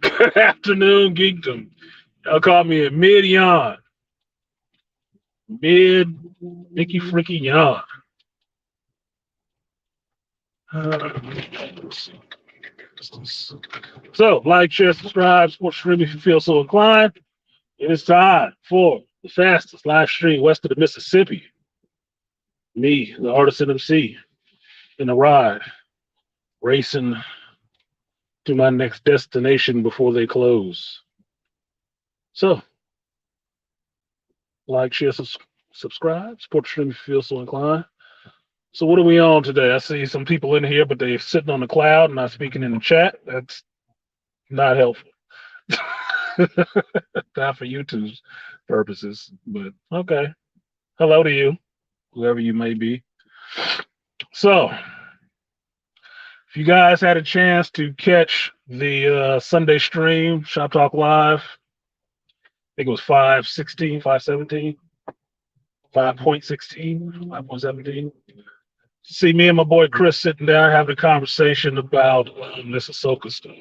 Good afternoon, Geekdom. Y'all call me a mid yawn, mid Mickey Freaky yawn. Let's see. So, like, share, subscribe, support stream if you feel so inclined. It is time for the fastest live stream west of the Mississippi. Me, the artisan MC, in a ride, racing to my next destination before they close. So, like, share, subscribe, support the stream if you feel so inclined. So, what are we on today? I see some people in here, but they're sitting on the cloud and not speaking in the chat. That's not helpful. Not for YouTube's purposes, but okay. Hello to you, whoever you may be. So, if you guys had a chance to catch the Sunday stream, Shop Talk Live, I think it was 5:16, 5:17, 5.16, 5.17. See me and my boy Chris sitting down having a conversation about this Ahsoka stuff.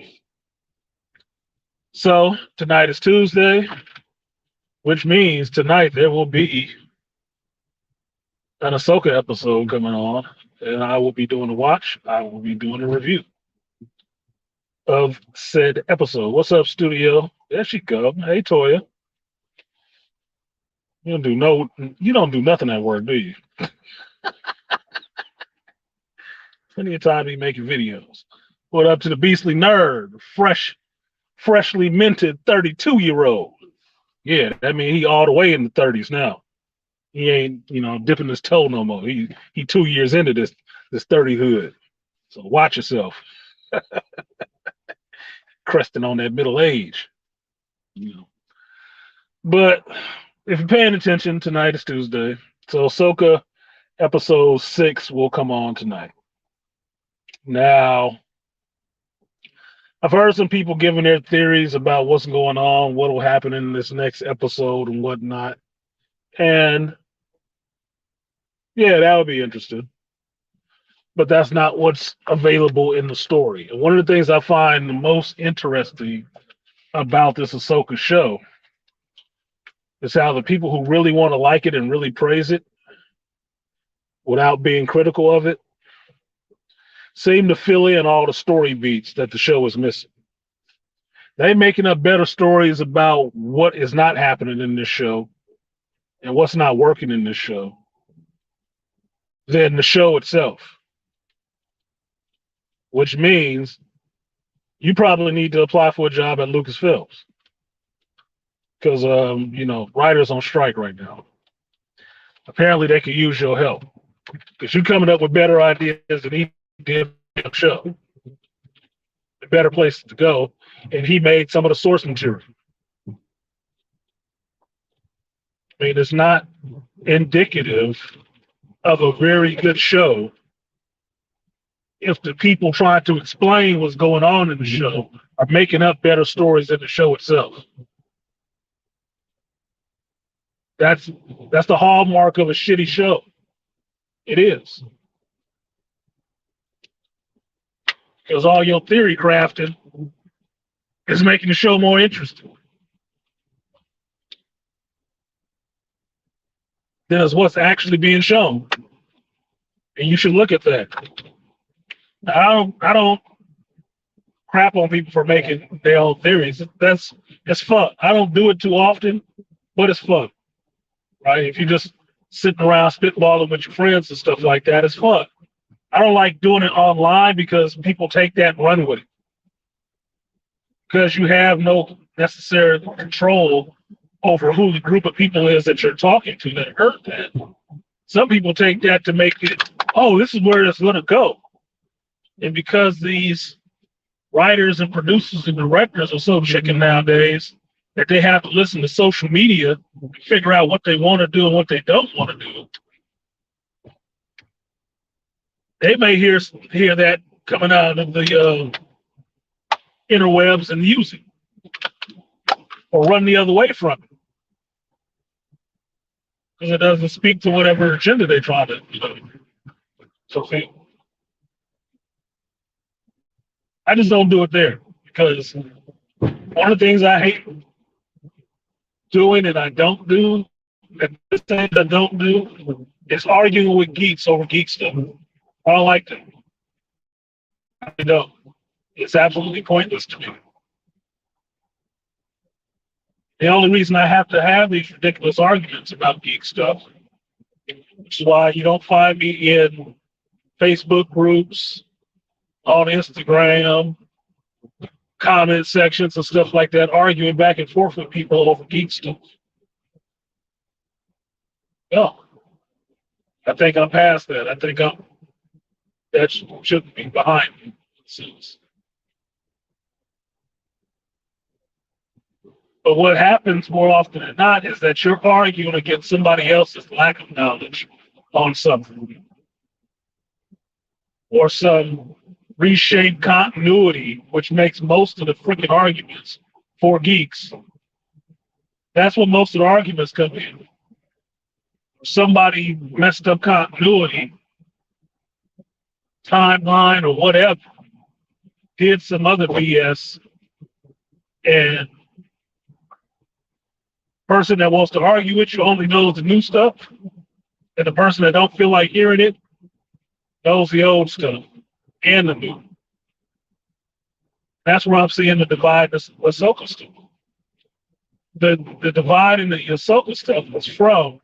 So tonight is Tuesday, which means tonight there will be an Ahsoka episode coming on, and I will be doing a watch. I will be doing a review of said episode. What's up, studio? There she go. Hey, Toya. You don't do nothing at work, do you? Plenty of time to be making videos. What up to the beastly nerd, freshly minted 32-year-old. Yeah, that means he all the way in the 30s now. He ain't, dipping his toe no more. He 2 years into this 30 hood. So watch yourself. Cresting on that middle age. But if you're paying attention, tonight is Tuesday. So Ahsoka episode 6 will come on tonight. Now, I've heard some people giving their theories about what's going on, what will happen in this next episode and whatnot. And yeah, that would be interesting. But that's not what's available in the story. And one of the things I find the most interesting about this Ahsoka show is how the people who really want to like it and really praise it without being critical of it seem to fill in all the story beats that the show is missing. They're making up better stories about what is not happening in this show and what's not working in this show than the show itself. Which means you probably need to apply for a job at Lucasfilms. Because, writers on strike right now. Apparently they could use your help. Because you're coming up with better ideas than he did on the show. A better place to go. And he made some of the source material. I mean, it's not indicative of a very good show if the people trying to explain what's going on in the show are making up better stories than the show itself. That's the hallmark of a shitty show. It is. Because all your theory crafting is making the show more interesting. Than what's actually being shown. And you should look at that. I don't crap on people for making their own theories. It's fun. I don't do it too often, but it's fun. Right? If you're just sitting around spitballing with your friends and stuff like that, it's fun. I don't like doing it online because people take that and run with it. Because you have no necessary control over who the group of people is that you're talking to that heard that. Some people take that to make it, oh, this is where it's going to go. And because these writers and producers and directors are so chicken nowadays that they have to listen to social media and figure out what they want to do and what they don't want to do, they may hear that coming out of the interwebs and use it or run the other way from it because it doesn't speak to whatever agenda they try to fulfill. I just don't do it there because One of the things I hate doing and I don't do, and the things I don't do, is arguing with geeks over geek stuff. I don't like that. I don't. It's absolutely pointless to me. The only reason I have to have these ridiculous arguments about geek stuff, which is why you don't find me in Facebook groups, on Instagram, comment sections and stuff like that, arguing back and forth with people over geek stuff. No, I think I'm past that. I think that shouldn't be behind me. But what happens more often than not is that you're arguing against somebody else's lack of knowledge on something or some reshaped continuity, which makes most of the freaking arguments for geeks. That's what most of the arguments come in. Somebody messed up continuity, timeline, or whatever, did some other BS, and person that wants to argue with you only knows the new stuff, and the person that don't feel like hearing it knows the old stuff and the new. That's where I'm seeing the divide in the Ahsoka stuff. The divide in the Ahsoka stuff was from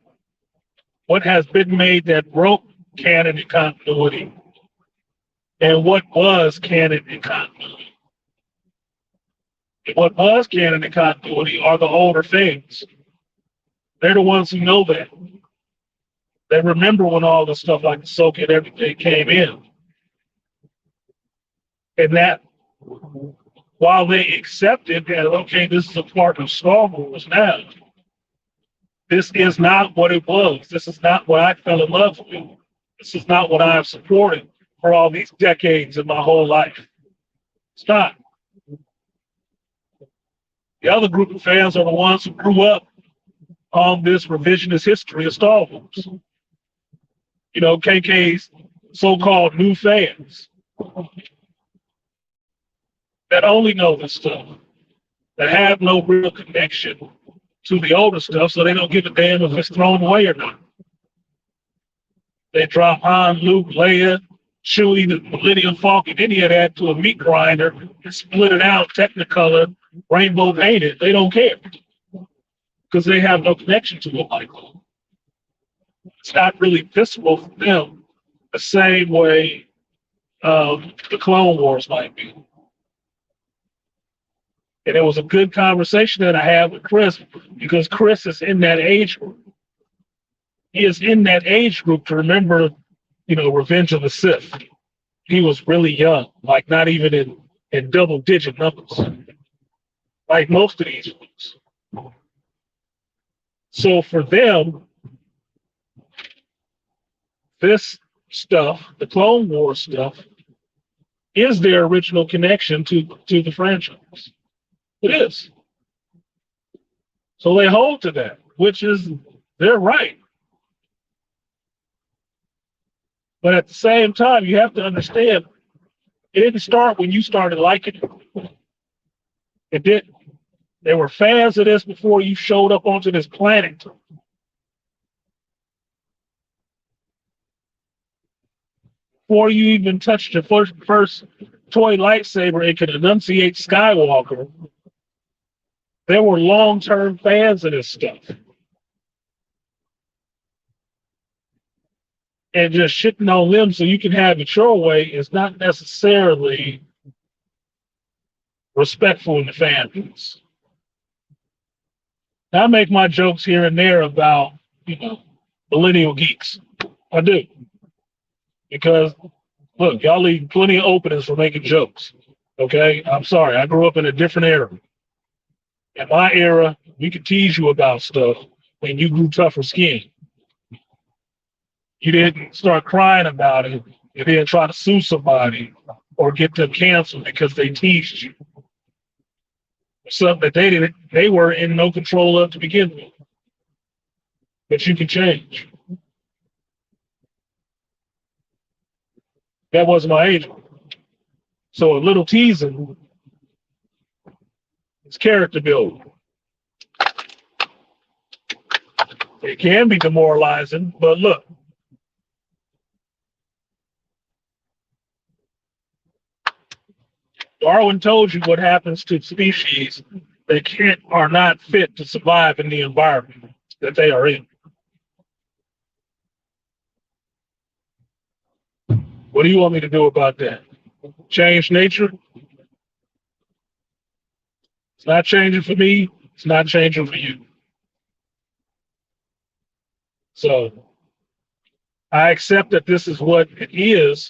what has been made that broke canon and continuity and what was canon and continuity. And what was canon and continuity are the older things. They're the ones who know that. They remember when all the stuff like Ahsoka and everything came in. And that, while they accepted that, okay, this is a part of Star Wars now, this is not what it was. This is not what I fell in love with. This is not what I have supported for all these decades of my whole life. It's not. The other group of fans are the ones who grew up on this revisionist history of Star Wars. You know, KK's so-called new fans that only know this stuff, that have no real connection to the older stuff, so they don't give a damn if it's thrown away or not. They drop Han, Luke, Leia, Chewie, the Millennium Falcon, any of that to a meat grinder and split it out, Technicolor, rainbow painted. They don't care because they have no connection to it like that. It's not really visible for them the same way the Clone Wars might be. And it was a good conversation that I had with Chris because Chris is in that age group. He is in that age group to remember, you know, Revenge of the Sith. He was really young, like not even in double-digit numbers, like most of these groups. So for them, this stuff, the Clone Wars stuff, is their original connection to the franchise. It is. So they hold to that, which is their right. But at the same time, you have to understand, it didn't start when you started liking it. It didn't. There were fans of this before you showed up onto this planet. Before you even touched your first toy lightsaber and could enunciate Skywalker, there were long-term fans of this stuff. And just shitting on them so you can have it your way is not necessarily respectful in the fan base. Now, I make my jokes here and there about, you know, millennial geeks. I do. Because, look, y'all leave plenty of openings for making jokes. Okay? I'm sorry. I grew up in a different era. In my era, we could tease you about stuff when you grew tougher skin. You didn't start crying about it. You didn't try to sue somebody or get them canceled because they teased you. Something that they were in no control of to begin with. But you can change. That wasn't my age. So a little teasing It's character building. It can be demoralizing, but look, Darwin told you what happens to species that are not fit to survive in the environment that they are in. What do you want me to do about that? Change nature? It's not changing for me. It's not changing for you. So I accept that this is what it is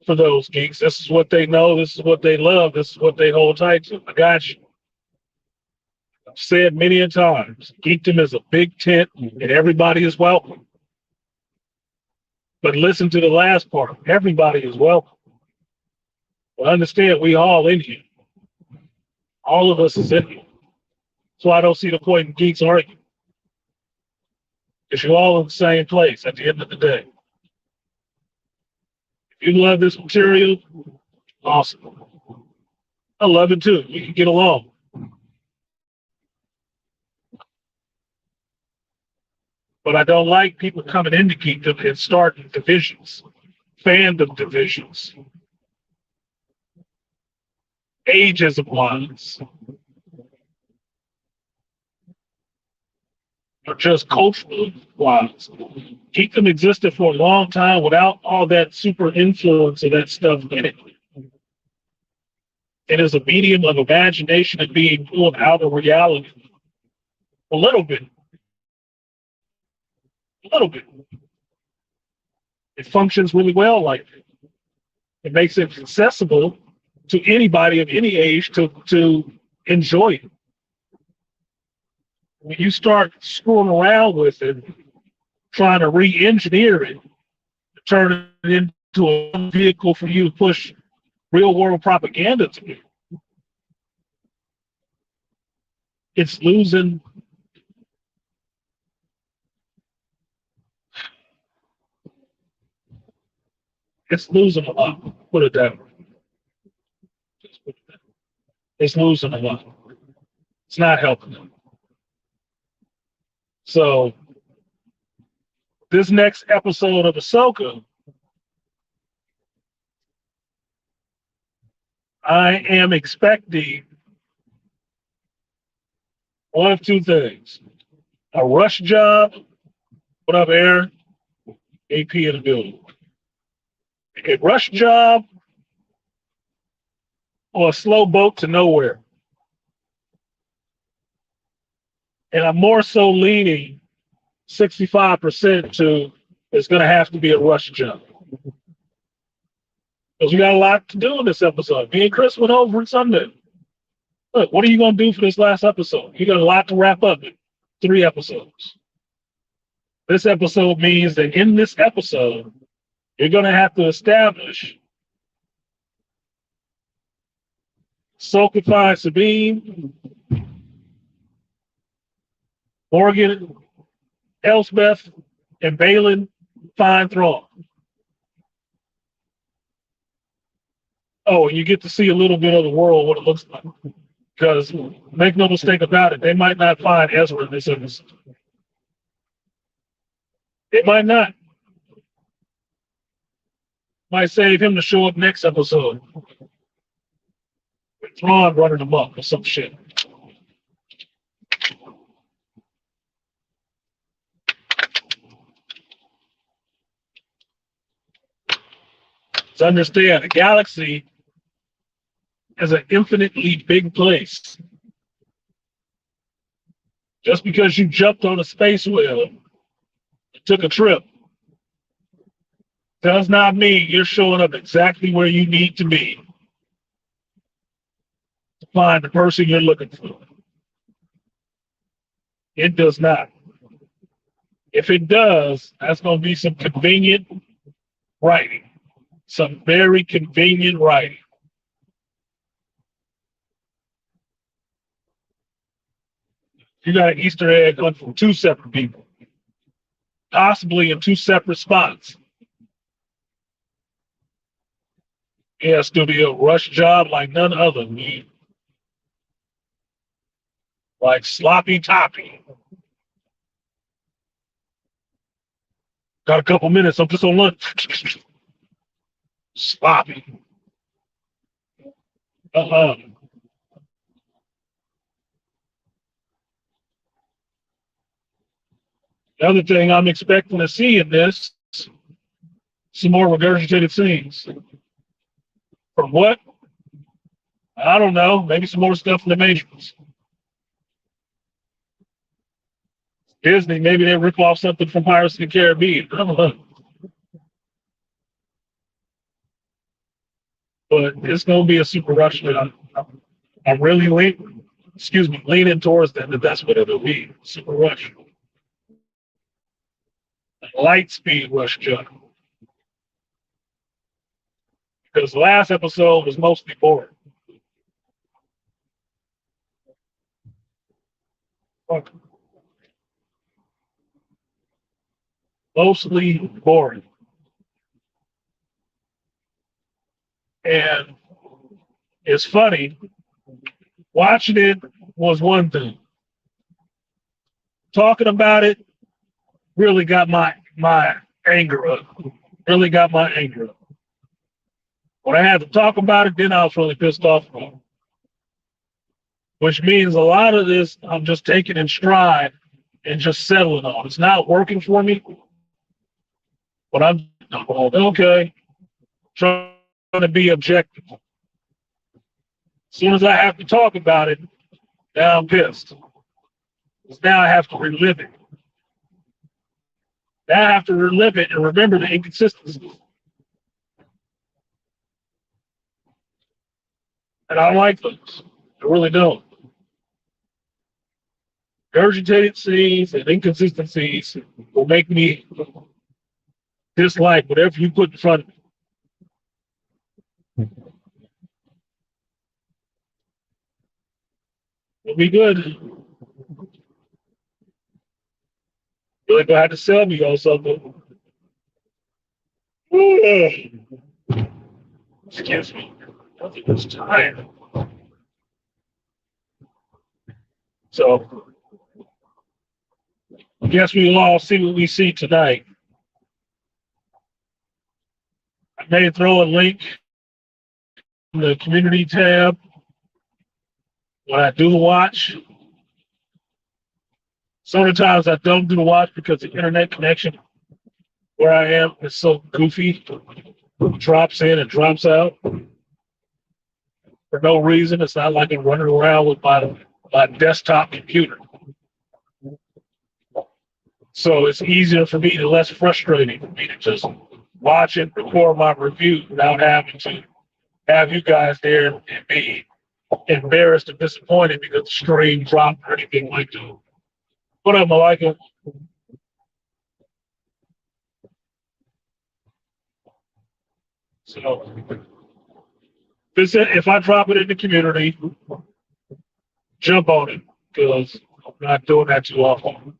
for those geeks. This is what they know. This is what they love. This is what they hold tight to. I got you. I've said many a times, geekdom is a big tent and everybody is welcome. But listen to the last part. Everybody is welcome. But understand, we all in here. All of us is in here. So I don't see the point in geeks arguing. Because you're all in the same place at the end of the day. If you love this material, awesome. I love it too. We can get along. But I don't like people coming into geekdom and starting divisions, fandom divisions, ageism wise, or just cultural wise. Geekdom existed for a long time without all that super influence of that stuff in it. It is a medium of imagination and being pulled out of reality. A little bit. A little bit. It functions really well like that. It makes it accessible to anybody of any age to enjoy it. When you start screwing around with it, trying to re-engineer it, turn it into a vehicle for you to push real world propaganda to, it's losing a lot. Put it that way. It's losing a lot. It's not helping them. So this next episode of Ahsoka, I am expecting one of two things. A rush job. What up, Aaron? AP in the building. A rush job or a slow boat to nowhere. And I'm more so leaning 65% to it's going to have to be a rush job. Because we got a lot to do in this episode. Me and Chris went over it Sunday. Look, what are you going to do for this last episode? You got a lot to wrap up in 3 episodes. This episode means that in this episode, you're going to have to establish Ahsoka finds Sabine, Morgan, Elspeth, and Balin find Thrawn. Oh, and you get to see a little bit of the world, what it looks like. Because make no mistake about it, they might not find Ezra in this episode. They might not. Might save him to show up next episode. With Thrawn running amok or some shit. To understand, the galaxy is an infinitely big place. Just because you jumped on a space wheel, took a trip, does not mean you're showing up exactly where you need to be to find the person you're looking for. It does not. If it does, that's going to be some convenient writing. Some very convenient writing. You got an Easter egg coming from 2 separate people, possibly in 2 separate spots. Yeah, studio rush job like none other. like sloppy toppy. Got a couple minutes. I'm just on lunch. Sloppy. Uh-huh. The other thing I'm expecting to see in this, some more regurgitated scenes. From what? I don't know. Maybe some more stuff in the Matrix. Disney, maybe they rip off something from Pirates of the Caribbean. I don't know. But it's going to be a super rush. I'm really leaning towards that that's what it'll be. Super rush. Light speed rush jump. Because the last episode was mostly boring. Mostly boring. And it's funny, watching it was one thing. Talking about it really got my anger up. Really got my anger up. When I had to talk about it, then I was really pissed off about it. Which means a lot of this I'm just taking in stride and just settling on. It's not working for me, but I'm okay, trying to be objective. As soon as I have to talk about it, now I'm pissed. Because now I have to relive it. Now I have to relive it and remember the inconsistencies. And I don't like those. I really don't. Regurgitated scenes and inconsistencies will make me dislike whatever you put in front of me. It'll be good. You're gonna have to sell me on something. Excuse me. I think it's tired. So I guess we'll all see what we see tonight. I may throw a link in the community tab when I do the watch. Sometimes I don't do the watch because the internet connection where I am is so goofy. It drops in and drops out for no reason. It's not like I'm running around with my desktop computer. So it's easier for me, less frustrating for me to just watch it, record my review without having to have you guys there and be embarrassed and disappointed because the stream dropped or anything like that. What up, Malika? So if I drop it in the community, jump on it because I'm not doing that too often.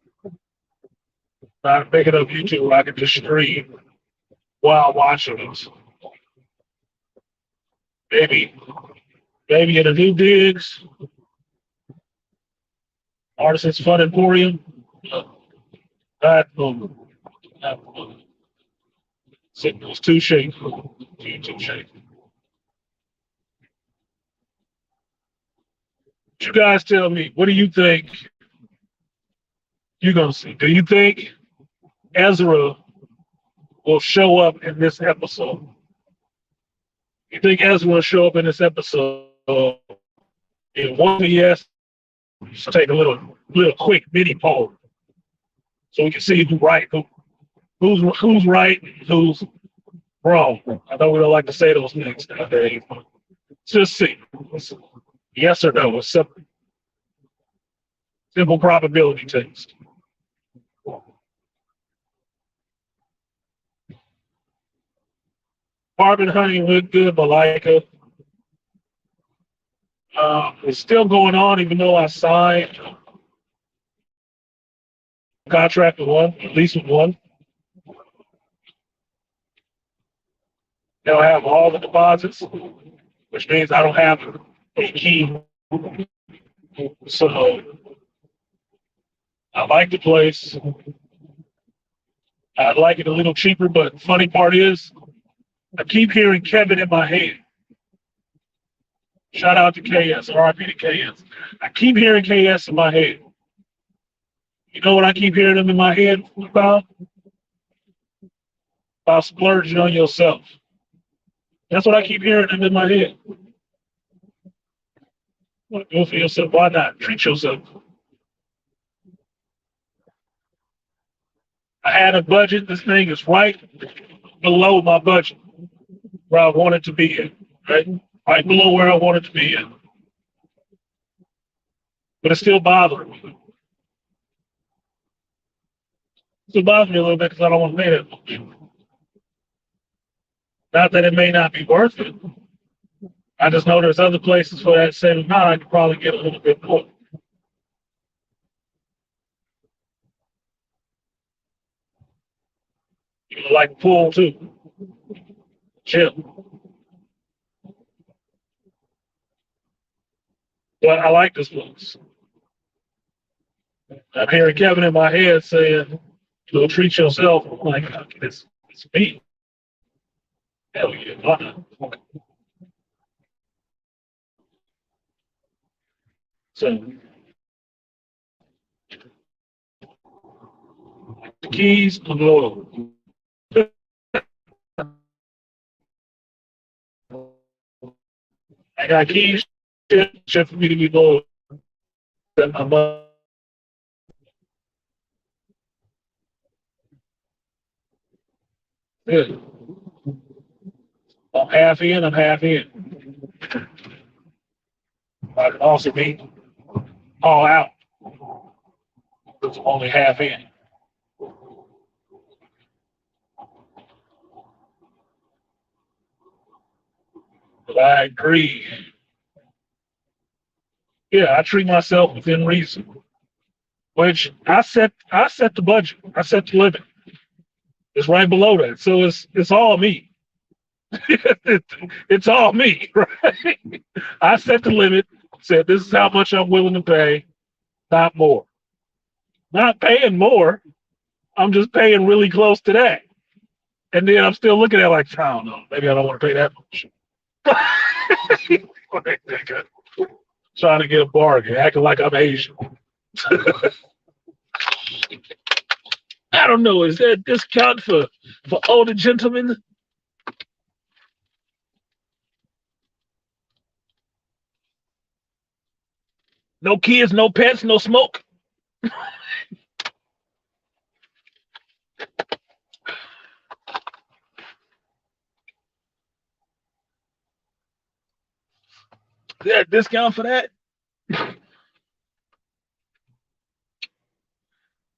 Not making up YouTube where I can just stream while watching it. Maybe in a new digs, Artisan's Fun Emporium. That signal's too shaky. Too shaky. You guys tell me, what do you think you're gonna see? Do you think Ezra will show up in this episode? You think Ezra will show up in this episode? If one yes, just take a little quick mini poll so we can see who's right, who's right, and who's wrong. I know we don't like to say those things nowadays, but just see. Yes or no? It's simple probability test. Carbon honey looked good, Malika. It's still going on, even though I signed a contract with one, at least with one. They'll have all the deposits, which means I don't have a key. So I like the place. I'd like it a little cheaper, but funny part is I keep hearing Kevin in my head. Shout out to KS, RIP to KS. I keep hearing KS in my head. You know what I keep hearing him in my head about? About splurging on yourself. That's what I keep hearing him in my head. Do it for yourself. Why not? Treat yourself. I had a budget. This thing is right below my budget where I want it to be in. Right? Right below where I want it to be in. But it's still bothering me. It still bothers me a little bit because I don't want to pay that much. Not that it may not be worth it. I just know there's other places for that same amount I could probably get a little bit more. You know, like pool too. Gym. But I like this place. I'm hearing Kevin in my head saying, "Go treat yourself." I'm like, okay, it's me. Hell yeah, why not? So the keys, I'm loyal. I got keys, shit for me to be loyal. I'm good. I'm half in, I'm half in. I can also be all out. It's only half in. But I agree. Yeah, I treat myself within reason. Which I set the budget. I set the limit. It's right below that. So it's all me. It's all me, right? I set the limit, said this is how much I'm willing to pay, not more. Not paying more. I'm just paying really close to that. And then I'm still looking at it like, I don't know, maybe I don't want to pay that much. Trying to get a bargain, acting like I'm Asian. I don't know. Is there a discount for older gentlemen? No kids, no pets, no smoke. Is there a discount for that?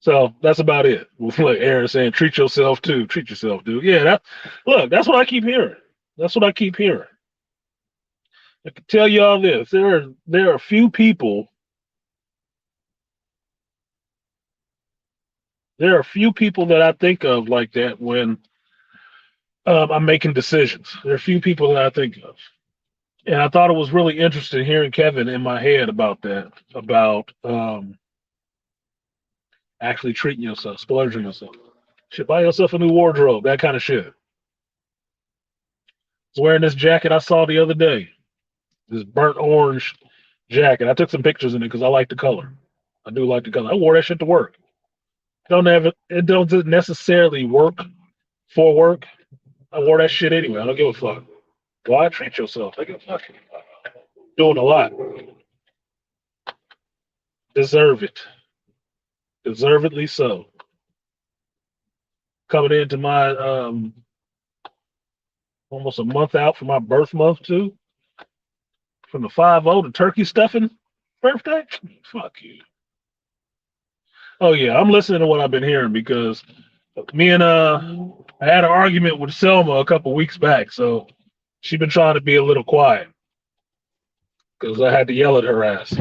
So that's about it. Like Aaron saying, treat yourself too. Treat yourself, dude. Yeah, look, that's what I keep hearing. That's what I keep hearing. I can tell you all this. There are a few people. There are a few people that I think of like that when I'm making decisions. There are a few people that I think of. And I thought it was really interesting hearing Kevin in my head about that, about actually treating yourself, splurging yourself. Should buy yourself a new wardrobe, that kind of shit. I was wearing this jacket I saw the other day, this burnt orange jacket. I took some pictures in it because I like the color. I do like the color. I wore that shit to work. It doesn't necessarily work for work. I wore that shit anyway. I don't give a fuck. Why treat yourself? Take a fucking doing a lot. Deserve it. Deservedly so. Coming into my almost a month out for my birth month too. From the 5-0 to turkey stuffing birthday. Fuck you. Oh yeah, I'm listening to what I've been hearing because me and I had an argument with Selma a couple weeks back, so she been trying to be a little quiet because I had to yell at her ass.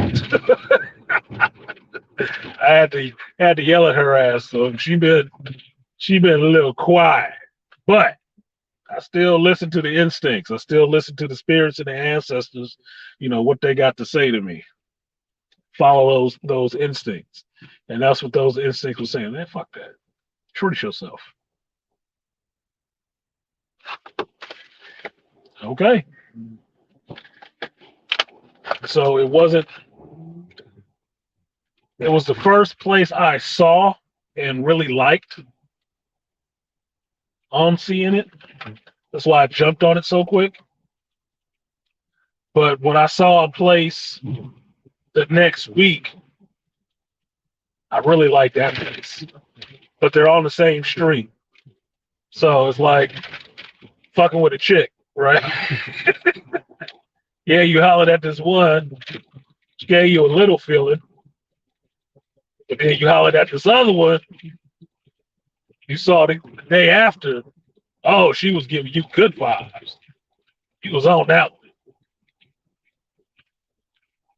I had to yell at her ass, so she been a little quiet. But I still listen to the instincts. I still listen to the spirits and the ancestors, what they got to say to me. follow those instincts. And that's what those instincts were saying. Man, fuck that. Treat yourself. Okay. So it was the first place I saw and really liked on seeing it. That's why I jumped on it so quick. But when I saw a place the next week, I really liked that place. But they're on the same street. So it's like fucking with a chick, right? Yeah, you hollered at this one, she gave you a little feeling. But then you hollered at this other one, you saw the day after, oh, she was giving you good vibes. You was on that one.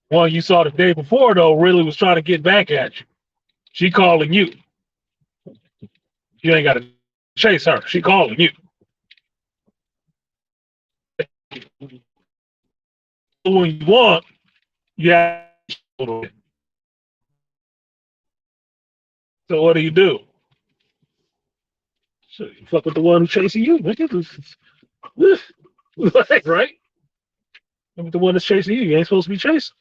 One you saw the day before, though, really was trying to get back at you. She calling you. You ain't got to chase her. She calling you. When you want, you have a little bit. So what do? So you fuck with the one who's chasing you, nigga. Right? With the one that's chasing you, you ain't supposed to be chasing.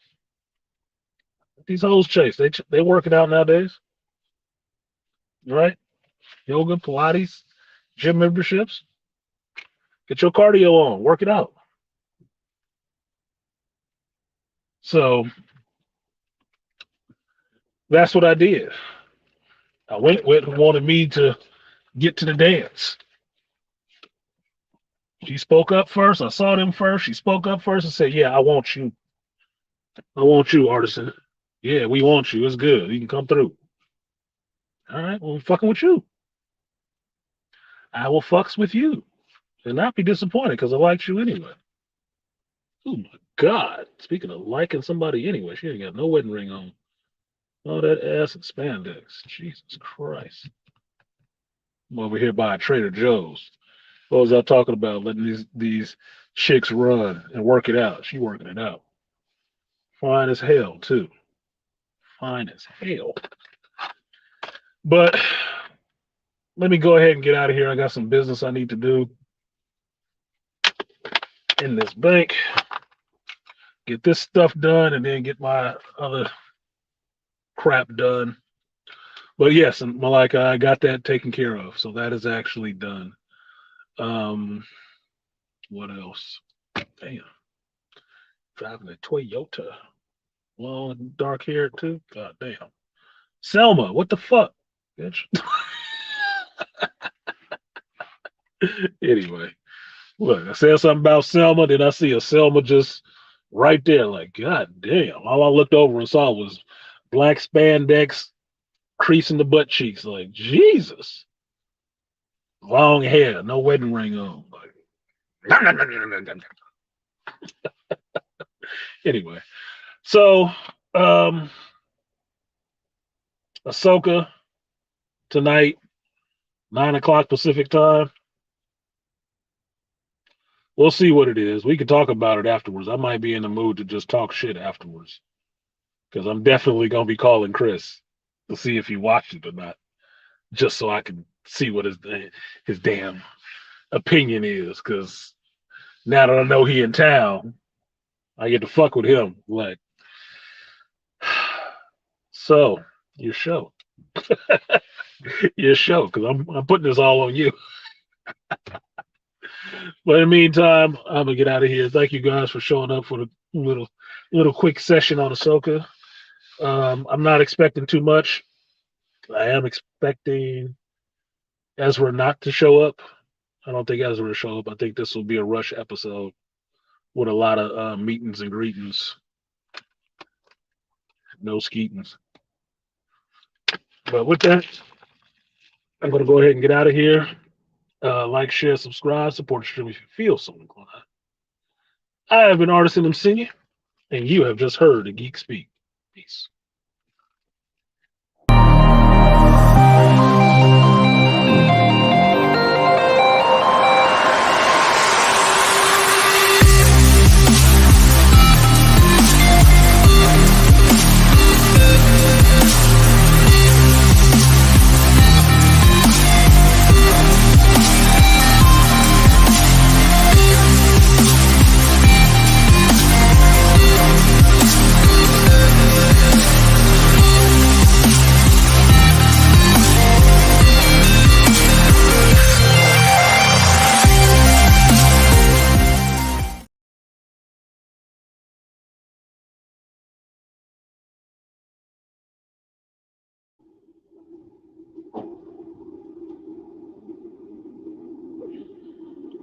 These hoes chase. They working out nowadays, right? Yoga, Pilates, gym memberships. Get your cardio on. Work it out. So that's what I did. I went with who wanted me to get to the dance. She spoke up first. I saw them first. She spoke up first and said, "Yeah, I want you. I want you, artisan. Yeah, we want you. It's good. You can come through." All right, well, I'm fucking with you. I will fucks with you and not be disappointed because I liked you anyway. Oh my God. Speaking of liking somebody anyway, she ain't got no wedding ring on. Oh, that ass and spandex. Jesus Christ. I'm over here by Trader Joe's. What was I talking about? Letting these chicks run and work it out. She working it out. Fine as hell, too. Fine as hell. But let me go ahead and get out of here. I got some business I need to do in this bank. Get this stuff done and then get my other crap done. But yes, and Malika, I got that taken care of. So that is actually done. Um, what else? Damn. Driving a Toyota. Long dark hair too. God damn. Selma, what the fuck? Bitch. Anyway, look, I said something about Selma, then I see a Selma just right there, like, God damn. All I looked over and saw was black spandex creasing the butt cheeks. Like, Jesus. Long hair, no wedding ring on. Like, anyway. So, Ahsoka tonight, 9 o'clock Pacific time. We'll see what it is. We can talk about it afterwards. I might be in the mood to just talk shit afterwards because I'm definitely gonna be calling Chris to see if he watched it or not, just so I can see what his damn opinion is. Because now that I know he in town, I get to fuck with him. Like, so your show, your show, because I'm putting this all on you. But in the meantime, I'm gonna get out of here. Thank you guys for showing up for the little quick session on Ahsoka. I'm not expecting too much. I am expecting Ezra not to show up. I don't think Ezra will show up. I think this will be a rush episode with a lot of meetings and greetings. No skeetings. But with that, I'm going to go ahead and get out of here. Like, share, subscribe, support the stream if you feel so inclined. I have been artisanmc, and you have just heard a geek speak. Peace.